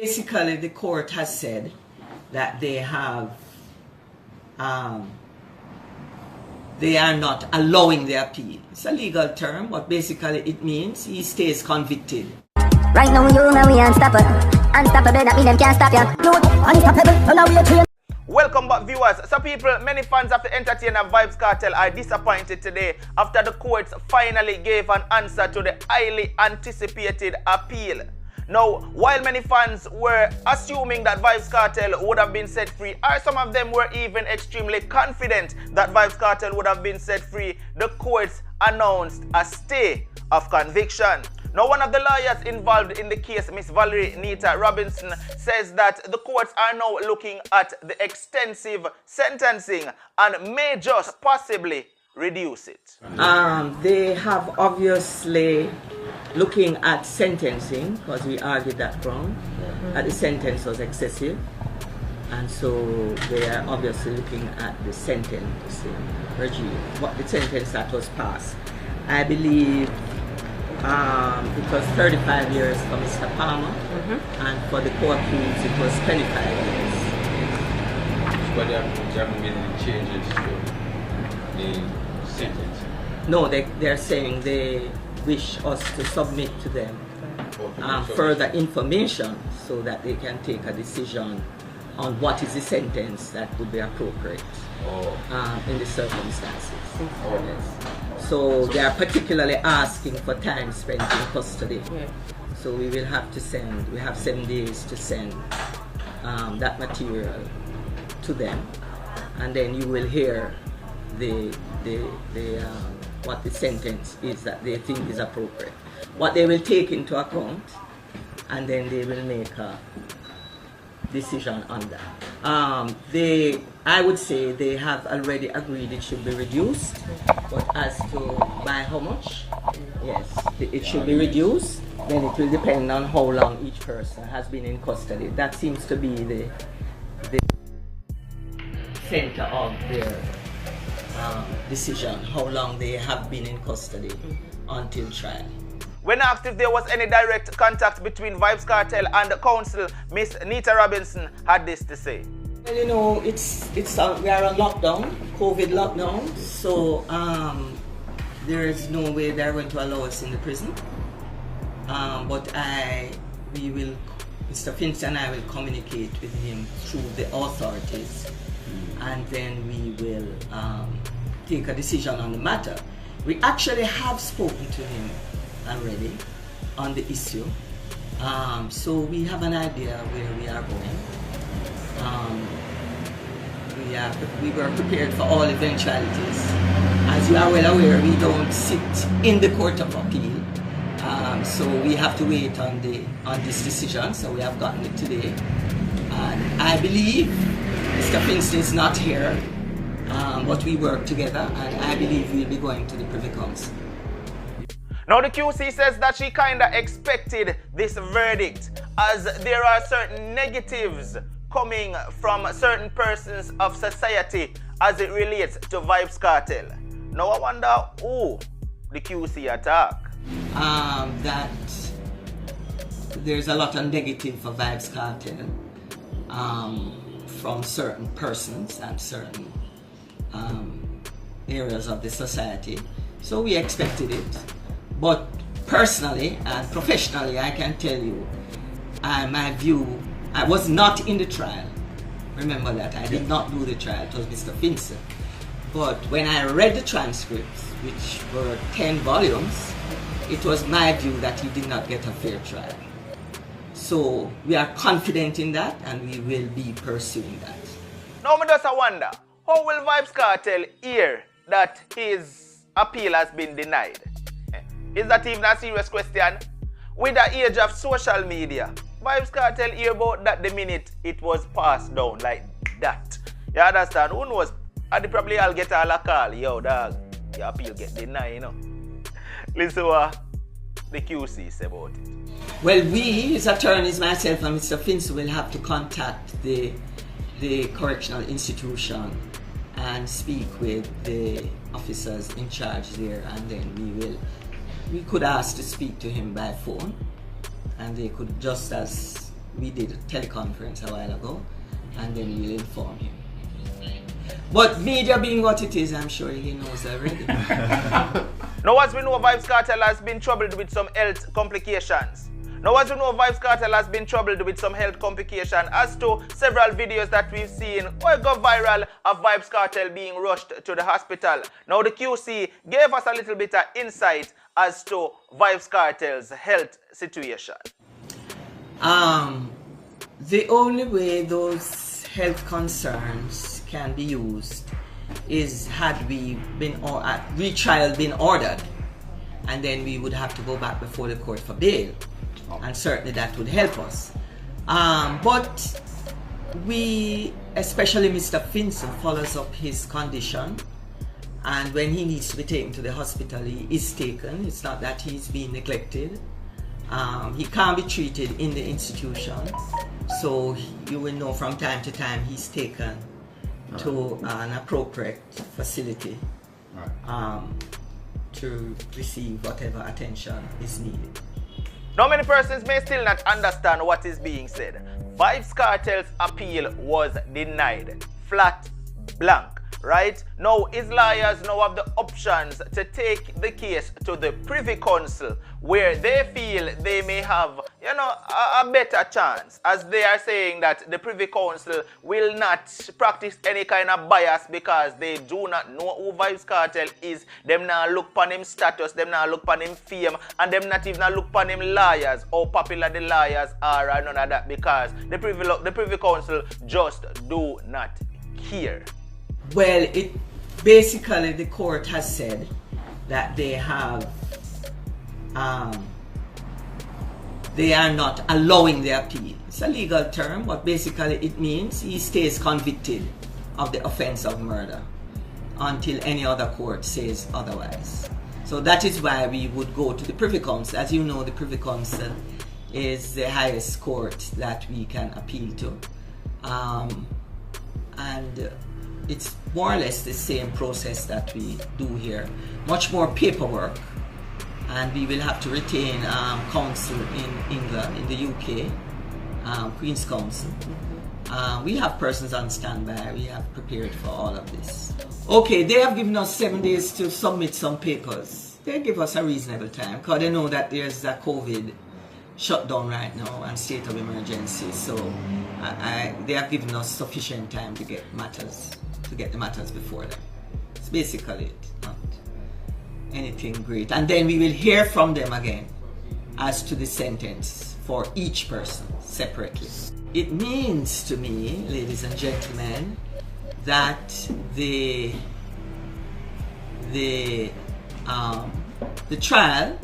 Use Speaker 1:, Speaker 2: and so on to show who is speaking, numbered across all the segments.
Speaker 1: Basically, the court has said that they are not allowing the appeal. It's a legal term, but basically it means he stays convicted.
Speaker 2: Right now you and we unstoppable. Unstoppable, that mean them can't stop ya. Unstoppable, now we are trained.
Speaker 3: Welcome back, viewers. So people, many fans of the entertainer Vybz Kartel are disappointed today after the courts finally gave an answer to the highly anticipated appeal. Now, while many fans were assuming that Vybz Kartel would have been set free, or some of them were even extremely confident that Vybz Kartel would have been set free, the courts announced a stay of conviction. Now, one of the lawyers involved in the case, Miss Valerie Neita Robertson, says that the courts are now looking at the extensive sentencing and may just possibly reduce it.
Speaker 1: They have obviously looking at sentencing, because we argued that ground, that the sentence was excessive, and so they are obviously looking at the sentencing regime, what the sentence that was passed. I believe it was 35 years for Mr. Palmer, and for the co-accused it was 25 years.
Speaker 4: But they haven't made any changes to the sentence? No,
Speaker 1: they're saying they wish us to submit to them further information so that they can take a decision on what is the sentence that would be appropriate in the circumstances. Yes. So they are particularly asking for time spent in custody. So we will have to send, we have 7 days to send that material to them, and then you will hear what the sentence is that they think is appropriate, what they will take into account, and then they will make a decision on that. I would say they have already agreed it should be reduced, but as to by how much, yes, it should be reduced. Then it will depend on how long each person has been in custody. That seems to be the center of their decision, how long they have been in custody until trial.
Speaker 3: When asked if there was any direct contact between Vybz Kartel and the counsel, Miss Neita Robertson had this to say.
Speaker 1: Well, you know, we are on lockdown, COVID lockdown, so there is no way they're going to allow us in the prison. But Mr. Finch and I will communicate with him through the authorities, and then we will take a decision on the matter. We actually have spoken to him already on the issue, so we have an idea where we are going. We were prepared for all eventualities. As you are well aware, we don't sit in the Court of Appeal, so we have to wait on this decision. So we have gotten it today, and I believe Mr. Finch is not here, but we work together, and I believe we'll be going to the Privy Council.
Speaker 3: Now the QC says that she kinda expected this verdict, as there are certain negatives coming from certain persons of society as it relates to Vybz Kartel. Now I wonder who the QC attack.
Speaker 1: That there's a lot of negative for Vybz Kartel from certain persons and certain areas of the society. So we expected it. But personally and professionally, I can tell you, my view, I was not in the trial. Remember that, I did not do the trial, it was Mr. Finch. But when I read the transcripts, which were 10 volumes, it was my view that he did not get a fair trial. So we are confident in that, and we will be pursuing that.
Speaker 3: Now I just wonder, how will Vybz Kartel hear that his appeal has been denied? Is that even a serious question? With the age of social media, Vybz Kartel hear about that the minute it was passed down like that. You understand? Who knows? And probably I'll get a call. Yo, dog, your appeal get denied, you know. Listen what the QC say about it.
Speaker 1: Well, we, his attorneys, myself and Mr. Finch, will have to contact the correctional institution and speak with the officers in charge there, and then we could ask to speak to him by phone, and they could, just as we did a teleconference a while ago, and then we'll inform him. But media being what it is, I'm sure he knows already.
Speaker 3: Now, as we know, Vybz Kartel has been troubled with some health complications. As to several videos that we've seen will go viral of Vybz Kartel being rushed to the hospital. Now, the QC gave us a little bit of insight as to Vybz Kartel's health situation.
Speaker 1: The only way those health concerns can be used is had retrial been ordered, and then we would have to go back before the court for bail, and certainly that would help us. But we, especially Mr. Finson, follows up his condition, and when he needs to be taken to the hospital, he is taken. It's not that he's being neglected. He can't be treated in the institution, so you will know from time to time he's taken to an appropriate facility to receive whatever attention is needed.
Speaker 3: Now, many persons may still not understand what is being said. Vybz Kartel's appeal was denied, flat blank. Right? Now, his lawyers now have the options to take the case to the Privy Council, where they feel they may have, a better chance, as they are saying that the Privy Council will not practice any kind of bias because they do not know who Vybz Kartel is. Them not look upon him status, them not look upon him fame, and them not even look upon him lawyers, how popular the lawyers are, and none of that, because the Privy Council just do not care.
Speaker 1: Well, basically the court has said that they are not allowing the appeal. It's a legal term, but basically it means he stays convicted of the offense of murder until any other court says otherwise. So that is why we would go to the Privy Council. As you know, the Privy Council is the highest court that we can appeal to. And it's more or less the same process that we do here. Much more paperwork, and we will have to retain counsel in England, in the UK, Queen's Counsel. We have persons on standby. We have prepared for all of this. Okay, they have given us 7 days to submit some papers. They give us a reasonable time because they know that there's a COVID shutdown right now and state of emergency. So they have given us sufficient time to get the matters before them. It's basically it, not anything great. And then we will hear from them again as to the sentence for each person separately. It means to me, ladies and gentlemen, that the trial,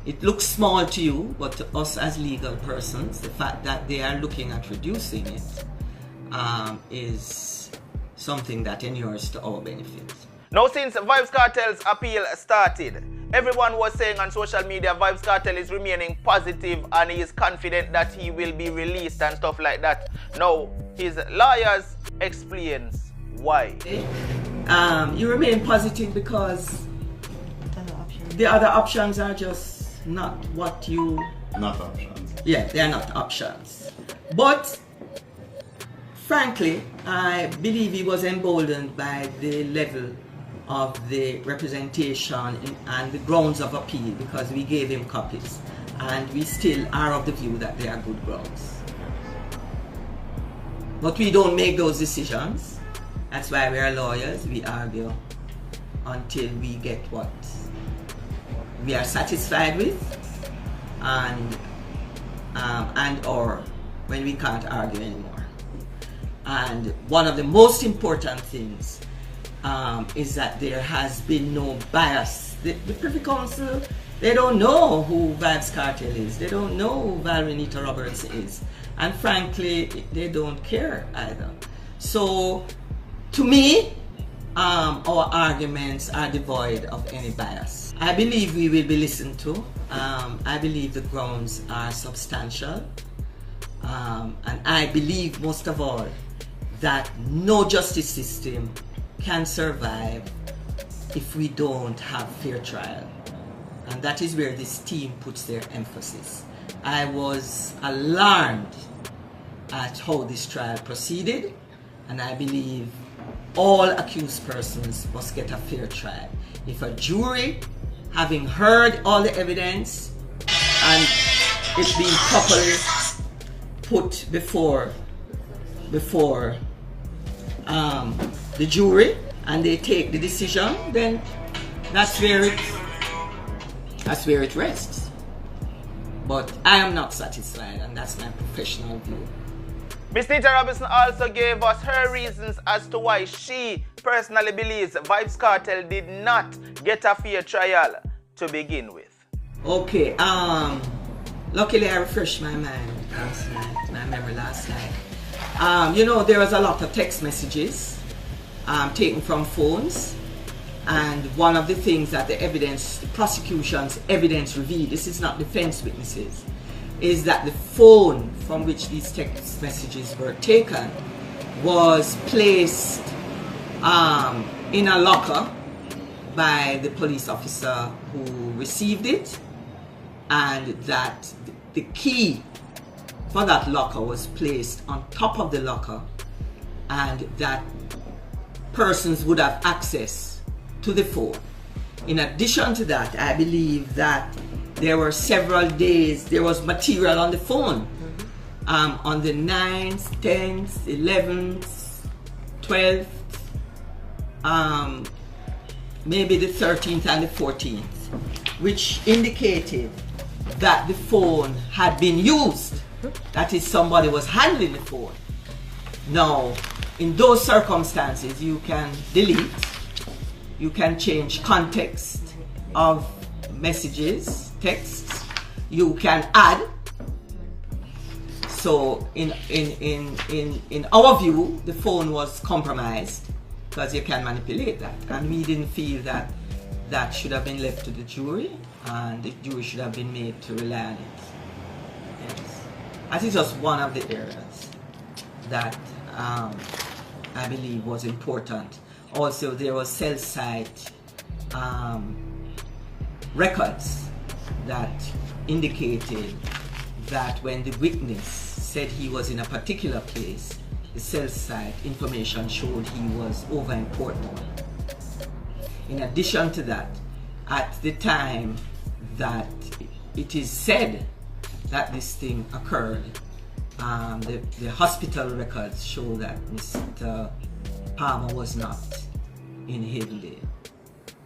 Speaker 1: it looks small to you, but to us as legal persons, the fact that they are looking at reducing it is something that inures to our benefit.
Speaker 3: Now, since Vybz Kartel's appeal started, everyone was saying on social media Vybz Kartel is remaining positive and he is confident that he will be released and stuff like that. Now, his lawyers explains why.
Speaker 1: You remain positive because the other options are just not what you...
Speaker 5: Not options.
Speaker 1: Yeah, they are not options. But frankly, I believe he was emboldened by the level of the representation and the grounds of appeal, because we gave him copies, and we still are of the view that they are good grounds. But we don't make those decisions. That's why we are lawyers. We argue until we get what we are satisfied with, and or when we can't argue anymore. And one of the most important things is that there has been no bias. The Privy Council, they don't know who Vybz Kartel is. They don't know who Valerie Neita Robertson is. And frankly, they don't care either. So, to me, our arguments are devoid of any bias. I believe we will be listened to. I believe the grounds are substantial. And I believe, most of all, that no justice system can survive if we don't have fair trial. And that is where this team puts their emphasis. I was alarmed at how this trial proceeded, and I believe all accused persons must get a fair trial. If a jury, having heard all the evidence and it's being properly put before the jury, and they take the decision, then that's where it rests. But I am not satisfied, and that's my professional view.
Speaker 3: Ms. Neita Robertson also gave us her reasons as to why she personally believes Vybz Kartel did not get a fair trial to begin with.
Speaker 1: Okay, luckily I refreshed my mind last night, my memory last night. You know, there was a lot of text messages taken from phones, and one of the things that the prosecution's evidence revealed, this is not defense witnesses, is that the phone from which these text messages were taken was placed in a locker by the police officer who received it, and that the key for that locker was placed on top of the locker, and that persons would have access to the phone. In addition to that, I believe that there were several days, there was material on the phone on the 9th, 10th, 11th, 12th, maybe the 13th and the 14th, which indicated that the phone had been used. That is, somebody was handling the phone. Now, in those circumstances, you can delete, you can change context of messages, texts, you can add. So in our view, the phone was compromised because you can manipulate that, and we didn't feel that that should have been left to the jury, and the jury should have been made to rely on it. Yes. I think just one of the areas that I believe was important. Also, there was cell site records that indicated that when the witness said he was in a particular place, the cell site information showed he was over important. In addition to that, at the time that it is said that this thing occurred, the hospital records show that Mr. Palmer was not in Hidley.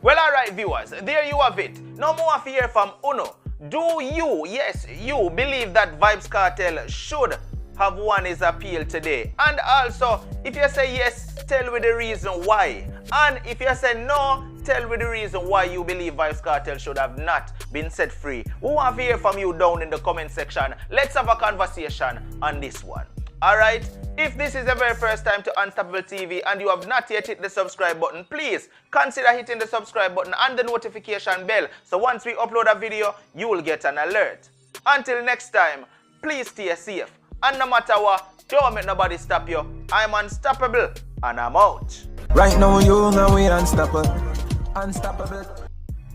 Speaker 3: Well, alright viewers, there you have it. No more to hear from Uno. Do you, yes, you believe that Vybz Kartel should have won his appeal today? And also, if you say yes, tell me the reason why. And if you say no, tell me the reason why you believe Vybz Kartel should have not been set free. We want to hear from you down in the comment section. Let's have a conversation on this one. Alright, if this is the very first time to Unstoppable TV and you have not yet hit the subscribe button, please consider hitting the subscribe button and the notification bell, so once we upload a video, you will get an alert. Until next time, please stay safe, and no matter what, don't make nobody stop you. I'm unstoppable, and I'm out.
Speaker 5: Right now you know we unstoppable. Unstoppable.